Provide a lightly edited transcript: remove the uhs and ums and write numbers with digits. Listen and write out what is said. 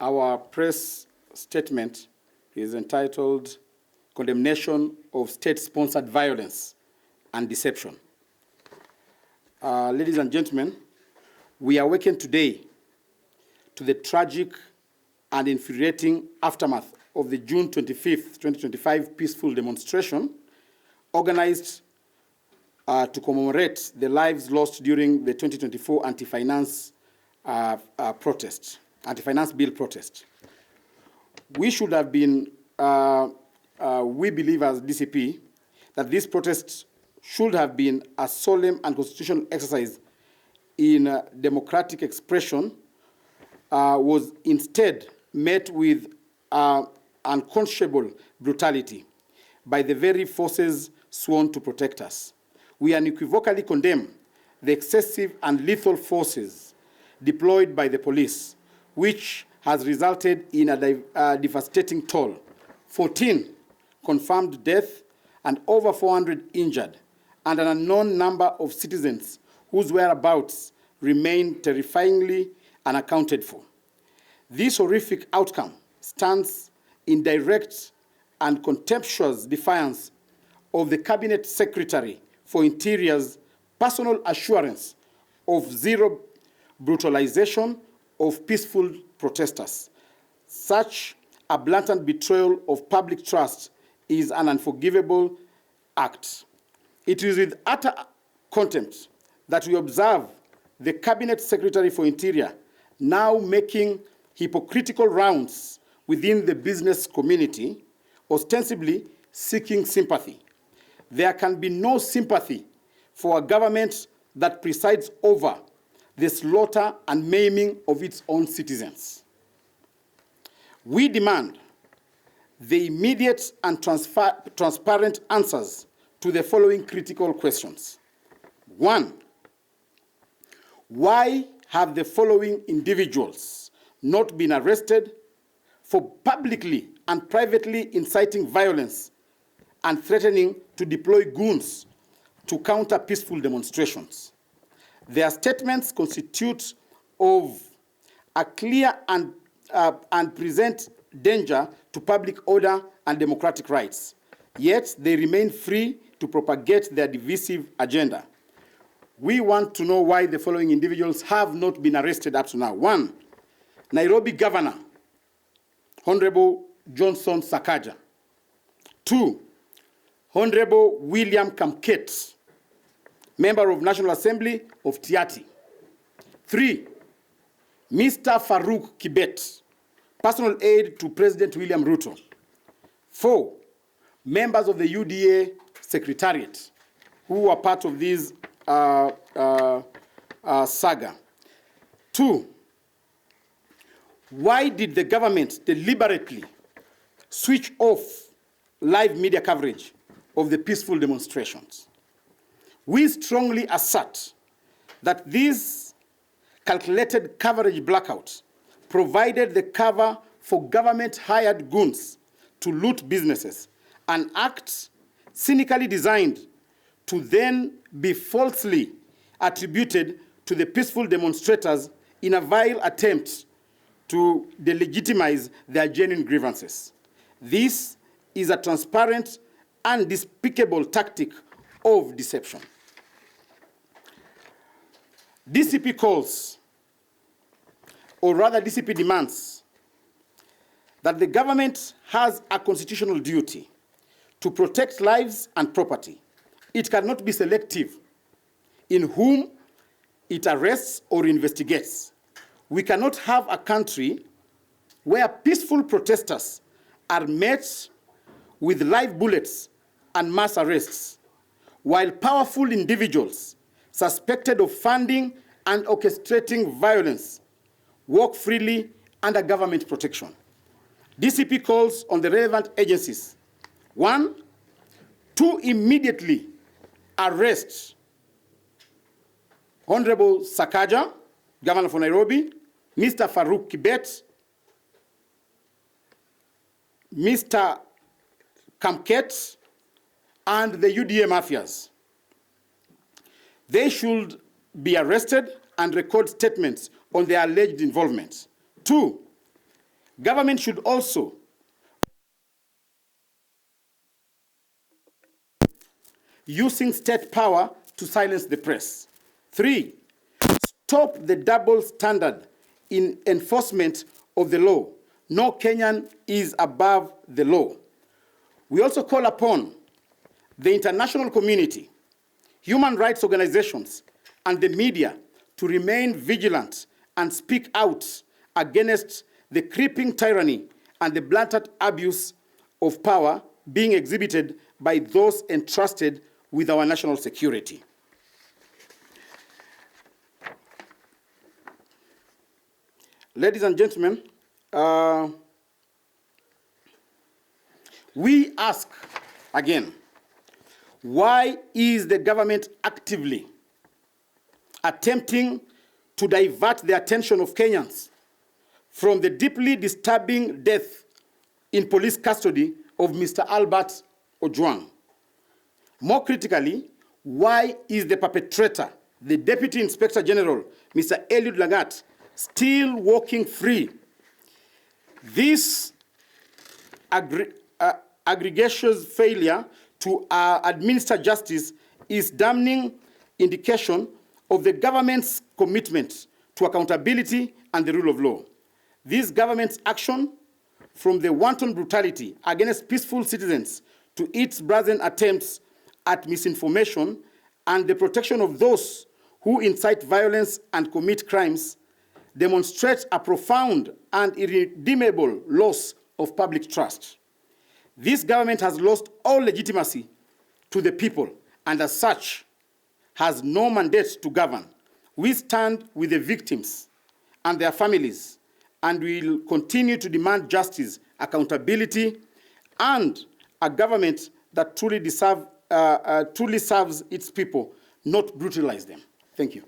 Our press statement is entitled Condemnation of State-Sponsored Violence and Deception. Ladies and gentlemen, we awaken today to the tragic and infuriating aftermath of the June 25th, 2025 peaceful demonstration organized to commemorate the lives lost during the 2024 anti-finance bill protest. We should have been, we believe as DCP, that this protest should have been a solemn and constitutional exercise in democratic expression, was instead met with unconscionable brutality by the very forces sworn to protect us. We unequivocally condemn the excessive and lethal forces deployed by the police, which has resulted in a devastating toll: 14 confirmed deaths and over 400 injured, and an unknown number of citizens whose whereabouts remain terrifyingly unaccounted for. This horrific outcome stands in direct and contemptuous defiance of the Cabinet Secretary for Interior's personal assurance of zero brutalization of peaceful protesters. Such a blatant betrayal of public trust is an unforgivable act. It is with utter contempt that we observe the Cabinet Secretary for Interior now making hypocritical rounds within the business community, ostensibly seeking sympathy. There can be no sympathy for a government that presides over the slaughter and maiming of its own citizens. We demand the immediate and transparent answers to the following critical questions. 1, why have the following individuals not been arrested for publicly and privately inciting violence and threatening to deploy goons to counter peaceful demonstrations? Their statements constitute of a clear and present danger to public order and democratic rights, yet they remain free to propagate their divisive agenda. We want to know why the following individuals have not been arrested up to now. 1, Nairobi Governor, Honorable Johnson Sakaja. 2, Honorable William Kamket, Member of National Assembly of Tiati. 3, Mr. Farouk Kibet, personal aide to President William Ruto. 4, members of the UDA Secretariat who were part of this saga. 2, why did the government deliberately switch off live media coverage of the peaceful demonstrations? We strongly assert that this calculated coverage blackout provided the cover for government-hired goons to loot businesses, an act cynically designed to then be falsely attributed to the peaceful demonstrators in a vile attempt to delegitimize their genuine grievances. This is a transparent and despicable tactic of deception. DCP calls, or rather DCP demands, that the government has a constitutional duty to protect lives and property. It cannot be selective in whom it arrests or investigates. We cannot have a country where peaceful protesters are met with live bullets and mass arrests, while powerful individuals suspected of funding and orchestrating violence walk freely under government protection. DCP calls on the relevant agencies, 1, to immediately arrest Honorable Sakaja, Governor for Nairobi, Mr. Farouk Kibet, Mr. Kamket, and the UDA mafias. They should be arrested and record statements on their alleged involvement. 2, Government should also using state power to silence the press. 3, stop the double standard in enforcement of the law. No Kenyan is above the law. We also call upon the international community, human rights organizations, and the media to remain vigilant and speak out against the creeping tyranny and the blatant abuse of power being exhibited by those entrusted with our national security. Ladies and gentlemen, we ask again, why is the government actively attempting to divert the attention of Kenyans from the deeply disturbing death in police custody of Mr. Albert Ojwang? More critically, why is the perpetrator, the Deputy Inspector General, Mr. Eliud Lagat, still walking free? This aggregation's failure to administer justice is damning indication of the government's commitment to accountability and the rule of law. This government's action, from the wanton brutality against peaceful citizens to its brazen attempts at misinformation and the protection of those who incite violence and commit crimes, demonstrates a profound and irredeemable loss of public trust. This government has lost all legitimacy to the people and as such has no mandate to govern. We stand with the victims and their families and will continue to demand justice, accountability, and a government that truly serves its people, not brutalize them. Thank you.